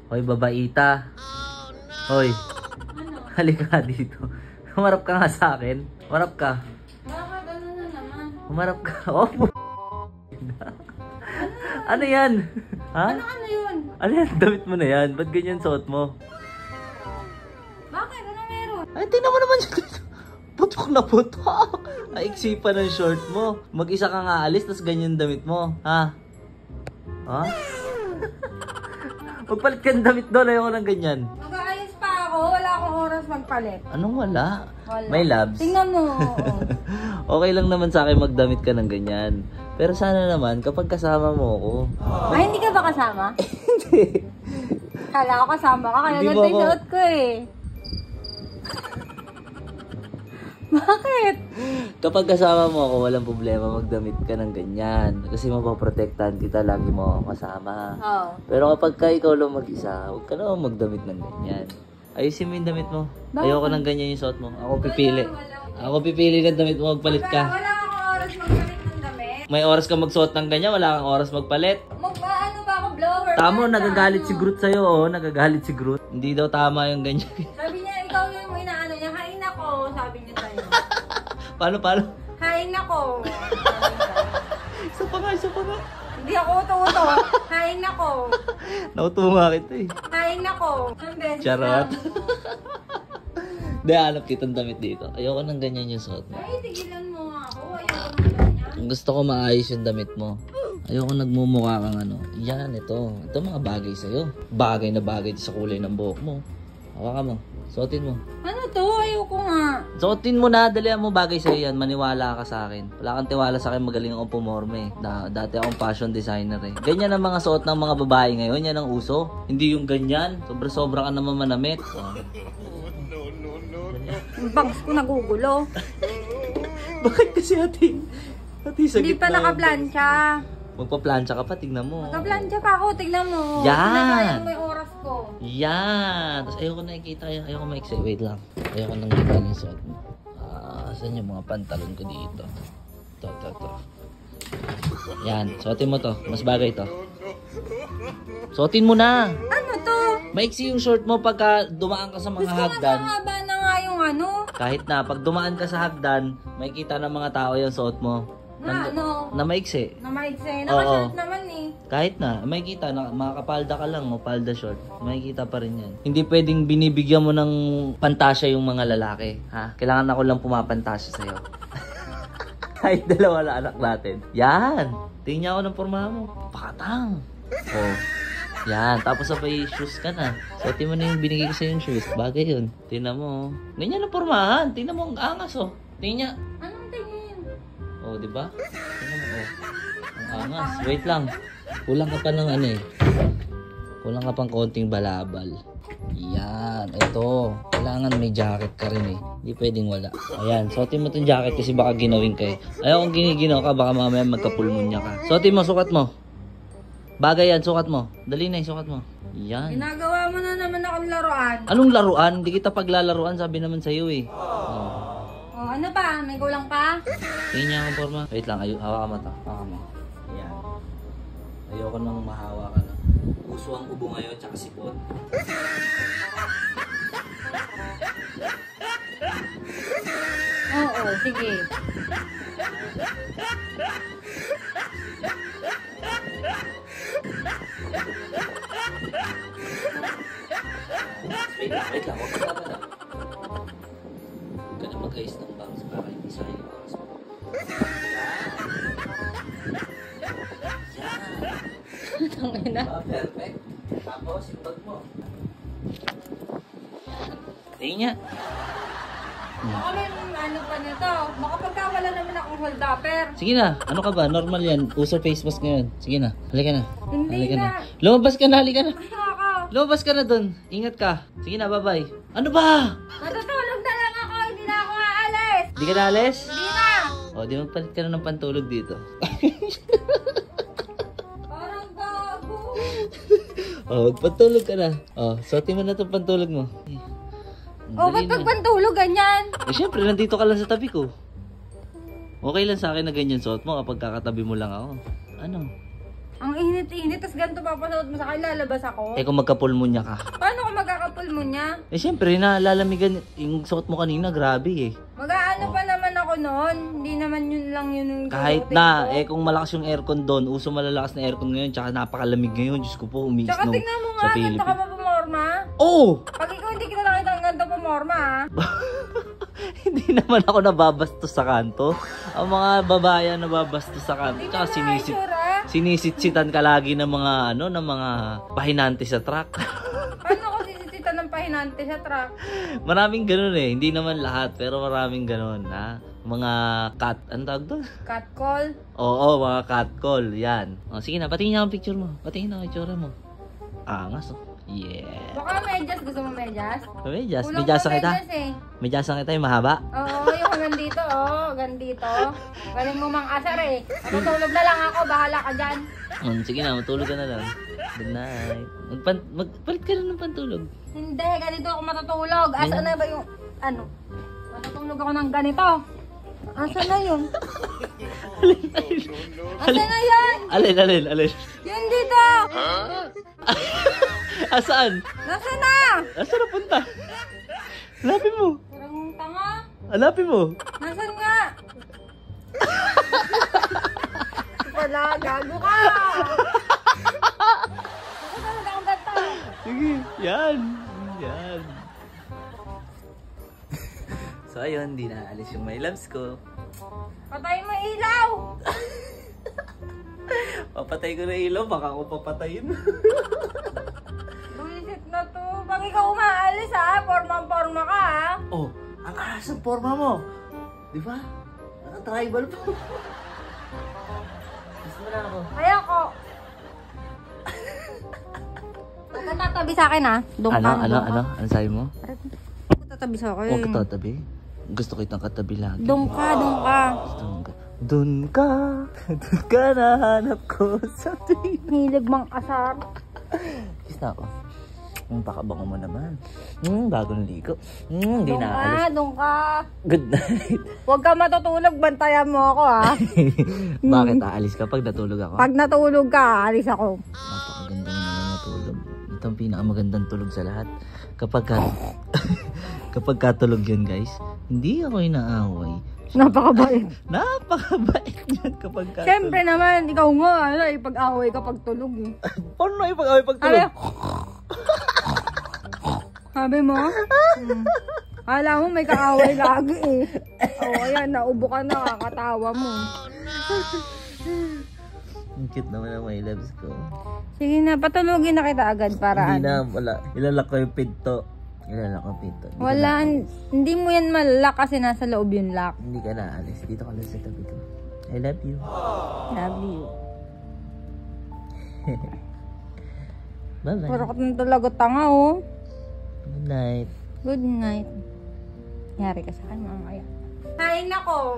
Hoy, babaita. Hoy. Ano? Halika dito. Humarap ka nga sa akin. Humarap ka. Bakit? Ano na naman? Humarap ka. Oh, ano yan? Ha? Ano yun? Ano yan? Damit mo na yan. Ba't ganyan suot mo? Bakit? Ano meron? Ay, tingnan mo naman siya. Putok na putok. Ay, iksipan ng short mo. Mag-isa ka nga alis, tas ganyan damit mo. Ha? Ha? Magpalit ka ng damit doon. Ayoko ng ganyan. Mag-aayos pa ako. Wala akong oras magpalit. Anong wala? Wala. May labs. Tingnan mo. Okay lang naman sa akin magdamit ka ng ganyan. Pero sana naman, kapag kasama mo ako. Ay, hindi ka ba kasama? Hindi. Kala ko kasama ka. Kaya Hindi mo ganito yung ako- suot ko eh. Bakit? Kapag kasama mo ako, walang problema magdamit ka ng ganyan. Kasi mapaprotektahan kita, lagi mo ako kasama. Oo. Pero kapag ka ikaw lang mag-isa, huwag ka naman magdamit ng ganyan. Ayusin mo yung damit mo. Bakit? Ayoko ng ganyan yung suot mo. Ako pipili. Ako pipili ng damit mo, magpalit ka. Wala akong oras magpalit ng damit. May oras ka magsuot ng ganyan, wala kang oras magpalit. Ano ba ako, blower? Tamo, Basta nagagalit ano. si Groot sa'yo, oh. Nagagalit si Groot. Hindi daw tama yung ganyan. Sabi niya, ikaw yung inaano niya. Hain ako, sabi niya sa'yo. Paano? Hain ako. Isa pa nga. Hindi ako uto-uto. Hain ako. Nautunga kita eh. Hain ako. Ang beses Charot. lang. Hindi, hanap kitang damit dito. Ayoko ng ganyan yung suot mo. Ay, tigilan mo nga ako. Ayoko ng ganyan. Gusto ko maayos yung damit mo. Ayoko nagmumukha kang ano. Yan, ito. Ito mga bagay sa'yo. Bagay na bagay sa kulay ng buhok mo. Hawakan mo. Suotin mo. Ano to? Ayoko nga. Suotin mo na. Dalihan mo bagay sa'yo yan. Maniwala ka sa akin. Wala kang tiwala sa akin. Magaling akong pumorme. Dati akong fashion designer eh. Ganyan ang mga suot ng mga babae ngayon. Yan ang uso. Hindi yung ganyan. Sobra-sobra ka naman manamit. Oh. Yung bangs ko nagugulo. Bakit kasi ate sa Hindi pa gitna nakaplansya. magpa-plancha ka pa, tignan mo. Nakaplansya pa ako. Tignan mo. Yan. Sinasayang mo yung oras ko. Yan. Tapos ayoko nakikita, ayoko ma-excite. Wait lang. Ayoko nang kita yung suot mo. Saan yung mga pantalon ko dito? To. Yan. Suotin mo to. Mas bagay to. Suotin mo na. Ano to? Maiksi yung short mo pagka dumaan ka sa mga Gusto nga hagdan. sa haba na nga yung ano. Kahit na, pag dumaan ka sa hagdan, makikita ng mga tao yung suot mo. Na ano? Na maiksi. Na maiksi. Oo. Naka-short naman eh. Kahit na, makikita na makakapalda ka lang o palda short, makikita pa rin yan. Hindi pwedeng binibigyan mo ng pantasya yung mga lalaki, ha? Kailangan ako lang pumapantasya sa'yo. Kahit dalawa na anak natin. Yan! Tingnan ako ng pormahan mo. Pakatang! Oh. Yan, tapos sabay shoes ka na. Suotin mo na yung binigay ko sa'yo yung shoes. Bagay yun. Tingnan mo. Ganyan ang pormahan. Tingnan mo ang angas, oh. Tingnan. Anong tingin? Oh, di ba? Tingnan mo, oh. Ang angas. Wait lang. Kulang ka pa ng ano eh. Kulang ka pang konting balabal. Yan. Ito. Kailangan may jacket ka rin eh. Hindi pwedeng wala. Ayan. Suotin mo tong jacket kasi baka ginawin ka eh. Ayaw kung giniginaw ka, baka mamaya magkapulmonya ka. Suotin mo, sukat mo. Bagay yan, sukat mo. Dali na, sukat mo. Yan. Ginagawa mo na naman akong laruan. Anong laruan? Hindi kita paglalaruan, sabi naman sa'yo eh. Oh. Oh, ano pa? May kulang pa? Tingnan ang forma. Wait lang, hawakan mo to. Hawakan mo. Ayan. Ayoko nang mahawa ka na. Uso ang ubo ngayon, tsaka sipon. Oo, sige. Wait lang. Huwag ka na. Huwag ka na mag-ayos ng bangs para hindi sayang yung oras mo. Yan. Tangina. Perfect. Tapos, yung bag mo. Tingnan. Baka may ano pa nito. Baka pagkawala naman akong hold upper. Sige na. Ano ka ba? Normal yan. Uso face mask ngayon. Sige na. Halika na. Hindi Halika na. Lumabas ka na. Halika na. Ayaw ako. Lumabas ka na dun. Ingat ka. Sige na. Bye-bye. Ano ba? Natutulog na lang ako. Hindi na ako aalis. Hindi ka na alis? Hindi na. O, di magpalit ka na ng pantulog dito. Parang bago. O, magpantulog ka na. O, suotin mo na itong pantulog mo. O, ba't pagpantulog ganyan? Eh, syempre, nandito ka lang sa tabi ko. Okay lang sa akin na ganyan suot mo kapag kakatabi mo lang ako. Ano? Ang init-init, tapos ganito papasuot mo sa akin, lalabas ako. Eh kung magkapulmonya ka. Paano ko magkakapulmonya? Eh syempre, nalalamigan yung suot mo kanina, grabe eh. Mag-aano pa naman ako noon. Hindi naman yun lang yun yung Kahit suotin na, ko. eh kung malakas yung aircon doon, uso malalakas na aircon ngayon, tsaka napakalamig ngayon, Diyos ko po, umiis Tsaka no, tingnan mo sa nga, ganito ka Philippines. pa pumorma. Oh! Pag ikaw hindi kita nakita ang ganda pumorma, ha? Hindi naman ako nababastos sa kanto. Ang mga babayan nababastos sa kanto, Hindi tsaka ka na itsura. sinisitsitan ka lagi ng mga, ng mga pahinante sa truck. Paano ko sisisita ng pahinante sa truck? Maraming ganun eh, hindi naman lahat, pero maraming ganun, ha? Mga cat, ano tawag doon? Catcall. Oo, mga catcall, yan. O, sige na, patingin niya ang picture mo. Patingin na ang itsura mo. Angas, oh. Yeah. Baka medyas. Gusto mo medyas? Medyas, Kulang medyasa pa kita. medyas eh. Medyasa kita yung mahaba. Oo, yung hanggang dito, oh. Hanggang dito. Galing mo mang asar eh. Matutulog na lang ako. Bahala ka dyan. Sige na, matulog ka na lang. Good night. Magpalit ka na ng pantulog. Hindi, ganito ako matutulog. Asa na ba yung, ano? Matutulog ako ng ganito. Asa na yun? Asa na yun? Alin. Yun dito. Asaan? Nasa na? Asaan na punta? Hanapin mo. Parang tanga. Hanapin mo. Nasaan nga? Wala, gago ka. Ako talaga ang gata. Sige, yan. So ayun, di na alis yung my loves ko. Patay mo ilaw. Papatay ko na ilaw, baka ako papatayin. Buisit na to. Pag ikaw umaalis ha, forma-forma ka ha. Oh, ang aras ng forma mo. Di ba? Parang tribal pa. Gusto mo na ako. Ayoko. Huwag ka tatabi sa akin ha. Doon ka. Ano sabi mo? Huwag ka tatabi sa akin. Huwag ka tatabi. Gusto kitang katabi lagi. Doon ka. Doon ka nahanap ko sa tuwing. Hilig mang asar. Kiss na ako. Pakabango mo naman. Bagong ligo. Hindi Doon na ka, alis. doon ka. Good night. Huwag ka matutulog, bantayan mo ako ha. Bakit aalis ka pag natulog ako? Pag natulog ka, alis ako. Napakaganda mo naman matulog. Ito ang pinakamagandang tulog sa lahat. Kapag katulog yun guys, hindi ako inaaway. Napakabait. Napakabait yan kapag katulog. Siyempre naman, ikaw nga, ipag-away ka pag tulog eh. Paano na ipag-away pag tulog? Sabi mo? Kala mo may kaaway lagi eh. O ayan, naubo ka na, kakatawa mo. Ang cute naman ang my loves ko. Sige na, patulogin na kita agad para Hindi na, wala. Ilalak ko yung pinto. Wala, hindi mo yan malak kasi nasa loob yung lock. Hindi ka na alis. Dito ka lang sa tabi ko. I love you. Love you. Bye-bye. Puro ka na talaga tanga oh. Good night. Good night. Yari ka sa akin mamaya. Hay nako.